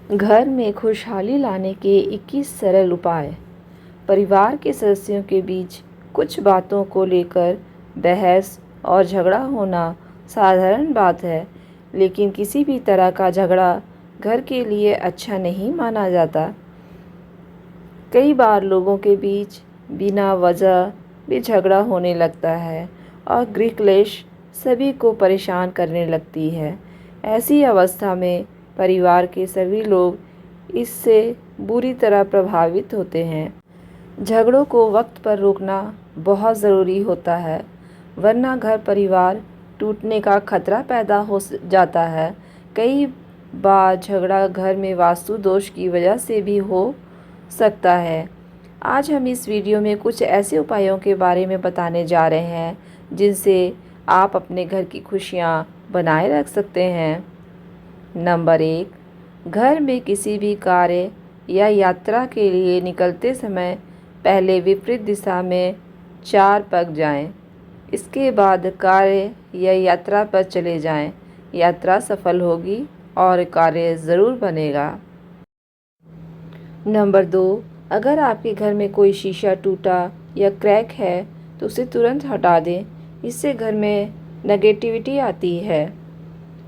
घर में खुशहाली लाने के 21 सरल उपाय। परिवार के सदस्यों के बीच कुछ बातों को लेकर बहस और झगड़ा होना साधारण बात है, लेकिन किसी भी तरह का झगड़ा घर के लिए अच्छा नहीं माना जाता। कई बार लोगों के बीच बिना वजह भी झगड़ा होने लगता है और गृह क्लेश सभी को परेशान करने लगती है। ऐसी अवस्था में परिवार के सभी लोग इससे बुरी तरह प्रभावित होते हैं। झगड़ों को वक्त पर रोकना बहुत ज़रूरी होता है, वरना घर परिवार टूटने का खतरा पैदा हो जाता है। कई बार झगड़ा घर में वास्तु दोष की वजह से भी हो सकता है। आज हम इस वीडियो में कुछ ऐसे उपायों के बारे में बताने जा रहे हैं जिनसे आप अपने घर की खुशियाँ बनाए रख सकते हैं। नंबर 1, घर में किसी भी कार्य या यात्रा के लिए निकलते समय पहले विपरीत दिशा में 4 पग जाएं। इसके बाद कार्य या यात्रा पर चले जाएं। यात्रा सफल होगी और कार्य ज़रूर बनेगा। नंबर 2, अगर आपके घर में कोई शीशा टूटा या क्रैक है तो उसे तुरंत हटा दें, इससे घर में नेगेटिविटी आती है।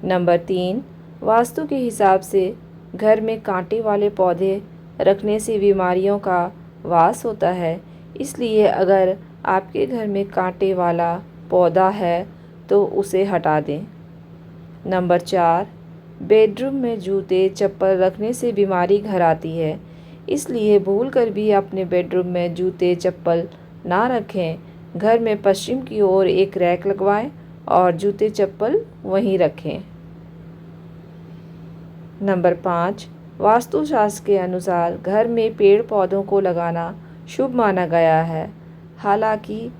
नंबर 3, वास्तु के हिसाब से घर में कांटे वाले पौधे रखने से बीमारियों का वास होता है, इसलिए अगर आपके घर में कांटे वाला पौधा है तो उसे हटा दें। नंबर 4, बेडरूम में जूते चप्पल रखने से बीमारी घर आती है, इसलिए भूलकर भी अपने बेडरूम में जूते चप्पल ना रखें। घर में पश्चिम की ओर एक रैक लगवाएं और जूते चप्पल वहीं रखें। नंबर 5, वास्तुशास्त्र के अनुसार घर में पेड़ पौधों को लगाना शुभ माना गया है, हालांकि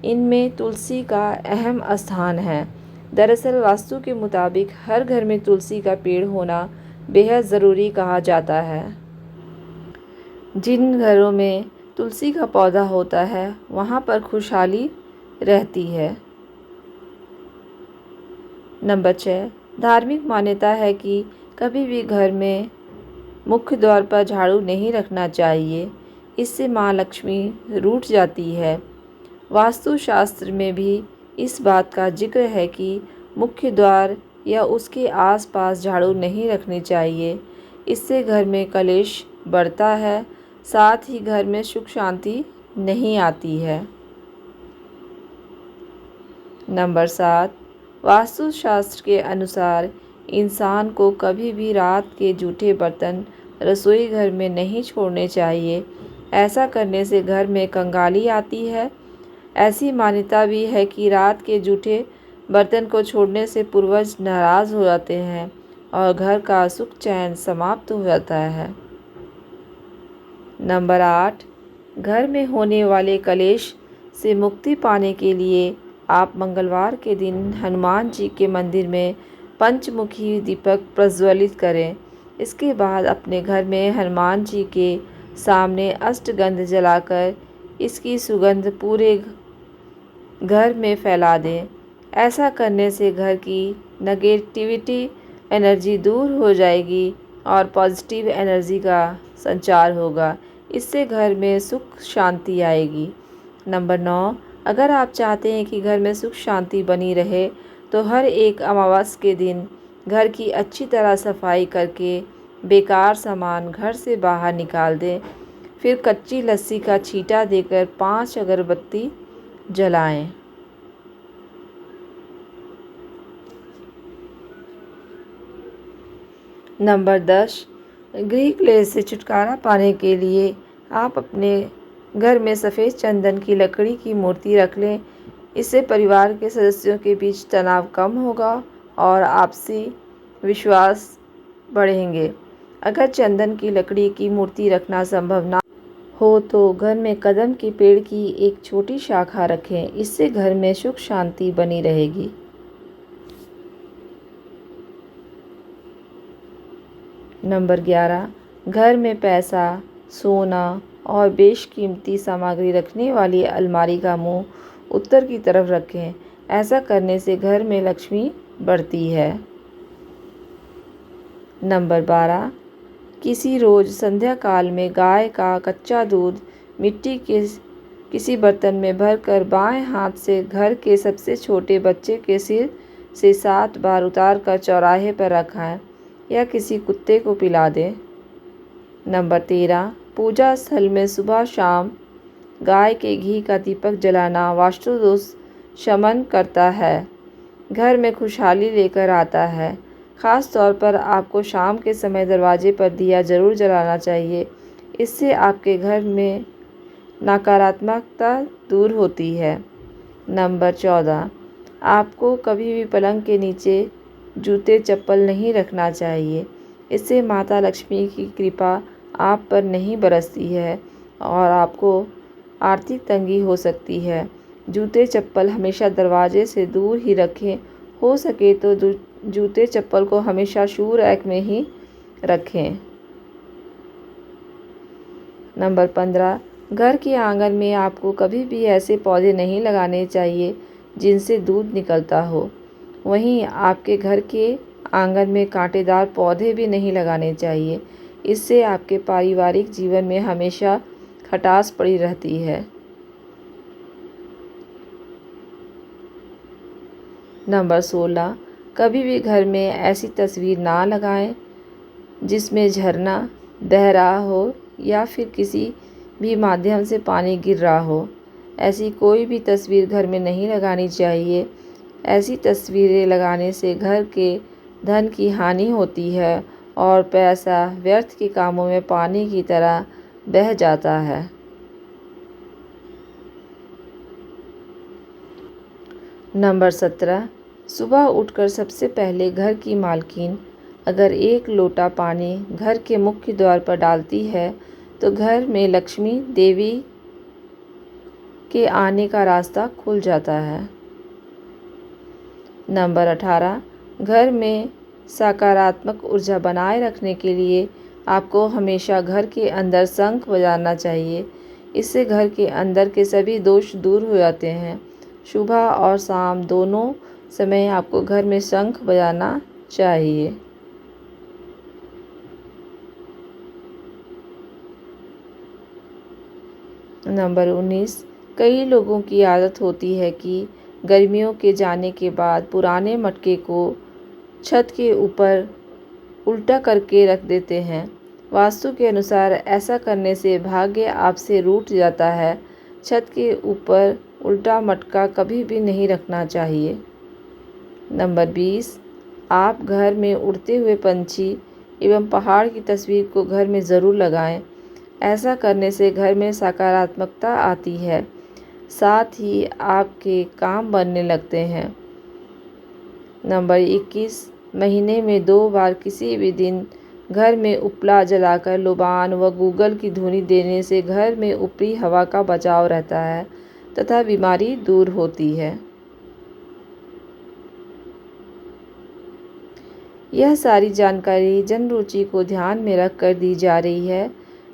इनमें तुलसी का अहम स्थान है। दरअसल वास्तु के मुताबिक हर घर में तुलसी का पेड़ होना बेहद ज़रूरी कहा जाता है। जिन घरों में तुलसी का पौधा होता है वहाँ पर खुशहाली रहती है। नंबर 6, धार्मिक मान्यता है कि कभी भी घर में मुख्य द्वार पर झाड़ू नहीं रखना चाहिए, इससे माँ लक्ष्मी रूठ जाती है। वास्तुशास्त्र में भी इस बात का जिक्र है कि मुख्य द्वार या उसके आसपास झाड़ू नहीं रखनी चाहिए, इससे घर में कलेश बढ़ता है, साथ ही घर में सुख शांति नहीं आती है। नंबर 7, वास्तुशास्त्र के अनुसार इंसान को कभी भी रात के जूठे बर्तन रसोई घर में नहीं छोड़ने चाहिए। ऐसा करने से घर में कंगाली आती है। ऐसी मान्यता भी है कि रात के जूठे बर्तन को छोड़ने से पूर्वज नाराज़ हो जाते हैं और घर का सुख चैन समाप्त हो जाता है। नंबर 8, घर में होने वाले कलेश से मुक्ति पाने के लिए आप मंगलवार के दिन हनुमान जी के मंदिर में पंचमुखी दीपक प्रज्वलित करें। इसके बाद अपने घर में हनुमान जी के सामने अष्टगंध जलाकर इसकी सुगंध पूरे घर में फैला दें। ऐसा करने से घर की नेगेटिविटी एनर्जी दूर हो जाएगी और पॉजिटिव एनर्जी का संचार होगा। इससे घर में सुख शांति आएगी। नंबर 9, अगर आप चाहते हैं कि घर में सुख शांति बनी रहे तो हर एक अमावस्या के दिन घर की अच्छी तरह सफाई करके बेकार सामान घर से बाहर निकाल दें। फिर कच्ची लस्सी का छींटा देकर 5 अगरबत्ती जलाएं। नंबर 10, गृह क्लेश से छुटकारा पाने के लिए आप अपने घर में सफ़ेद चंदन की लकड़ी की मूर्ति रख लें। इससे परिवार के सदस्यों के बीच तनाव कम होगा और आपसी विश्वास बढ़ेंगे। अगर चंदन की लकड़ी की मूर्ति रखना संभव ना हो तो घर में कदम के पेड़ की एक छोटी शाखा रखें, इससे घर में सुख शांति बनी रहेगी। नंबर 11, घर में पैसा, सोना और बेशकीमती सामग्री रखने वाली अलमारी का मुंह उत्तर की तरफ रखें। ऐसा करने से घर में लक्ष्मी बढ़ती है। नंबर 12, किसी रोज़ संध्या काल में गाय का कच्चा दूध मिट्टी के किसी बर्तन में भरकर बाएं हाथ से घर के सबसे छोटे बच्चे के सिर से 7 बार उतार कर चौराहे पर रखाएं या किसी कुत्ते को पिला दें। नंबर 13, पूजा स्थल में सुबह शाम गाय के घी का दीपक जलाना वास्तु दोष शमन करता है, घर में खुशहाली लेकर आता है। ख़ास तौर पर आपको शाम के समय दरवाजे पर दिया ज़रूर जलाना चाहिए, इससे आपके घर में नकारात्मकता दूर होती है। नंबर 14, आपको कभी भी पलंग के नीचे जूते चप्पल नहीं रखना चाहिए, इससे माता लक्ष्मी की कृपा आप पर नहीं बरसती है और आपको आर्थिक तंगी हो सकती है। जूते चप्पल हमेशा दरवाजे से दूर ही रखें, हो सके तो जूते चप्पल को हमेशा शू रैक में ही रखें। नंबर 15, घर के आंगन में आपको कभी भी ऐसे पौधे नहीं लगाने चाहिए जिनसे दूध निकलता हो। वहीं आपके घर के आंगन में कांटेदार पौधे भी नहीं लगाने चाहिए, इससे आपके पारिवारिक जीवन में हमेशा खटास पड़ी रहती है। नंबर 16, कभी भी घर में ऐसी तस्वीर ना लगाएं जिसमें झरना बह रहा हो या फिर किसी भी माध्यम से पानी गिर रहा हो। ऐसी कोई भी तस्वीर घर में नहीं लगानी चाहिए। ऐसी तस्वीरें लगाने से घर के धन की हानि होती है और पैसा व्यर्थ के कामों में पानी की तरह बह जाता है। नंबर 17, सुबह उठकर सबसे पहले घर की मालकिन अगर 1 लोटा पानी घर के मुख्य द्वार पर डालती है तो घर में लक्ष्मी देवी के आने का रास्ता खुल जाता है। नंबर 18, घर में सकारात्मक ऊर्जा बनाए रखने के लिए आपको हमेशा घर के अंदर शंख बजाना चाहिए, इससे घर के अंदर के सभी दोष दूर हो जाते हैं। सुबह और शाम दोनों समय आपको घर में शंख बजाना चाहिए। नंबर 19, कई लोगों की आदत होती है कि गर्मियों के जाने के बाद पुराने मटके को छत के ऊपर उल्टा करके रख देते हैं। वास्तु के अनुसार ऐसा करने से भाग्य आपसे रूठ जाता है। छत के ऊपर उल्टा मटका कभी भी नहीं रखना चाहिए। नंबर 20, आप घर में उड़ते हुए पंछी एवं पहाड़ की तस्वीर को घर में ज़रूर लगाएं। ऐसा करने से घर में सकारात्मकता आती है, साथ ही आपके काम बनने लगते हैं। नंबर 21, महीने में 2 बार किसी भी दिन घर में उपला जलाकर लोबान व गूगल की धुनी देने से घर में ऊपरी हवा का बचाव रहता है तथा बीमारी दूर होती है। यह सारी जानकारी जन रुचि को ध्यान में रख कर दी जा रही है।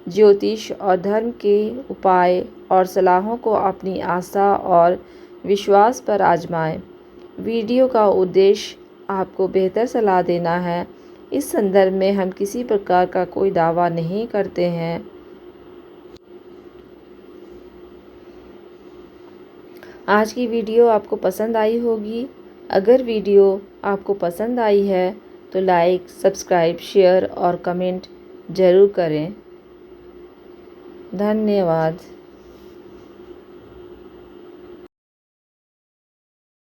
ज्योतिष और धर्म के उपाय और सलाहों को अपनी आस्था और विश्वास पर आजमाएं। वीडियो का उद्देश्य आपको बेहतर सलाह देना है। इस संदर्भ में हम किसी प्रकार का कोई दावा नहीं करते हैं। आज की वीडियो आपको पसंद आई होगी। अगर वीडियो आपको पसंद आई है तो लाइक, सब्सक्राइब, शेयर और कमेंट ज़रूर करें। धन्यवाद।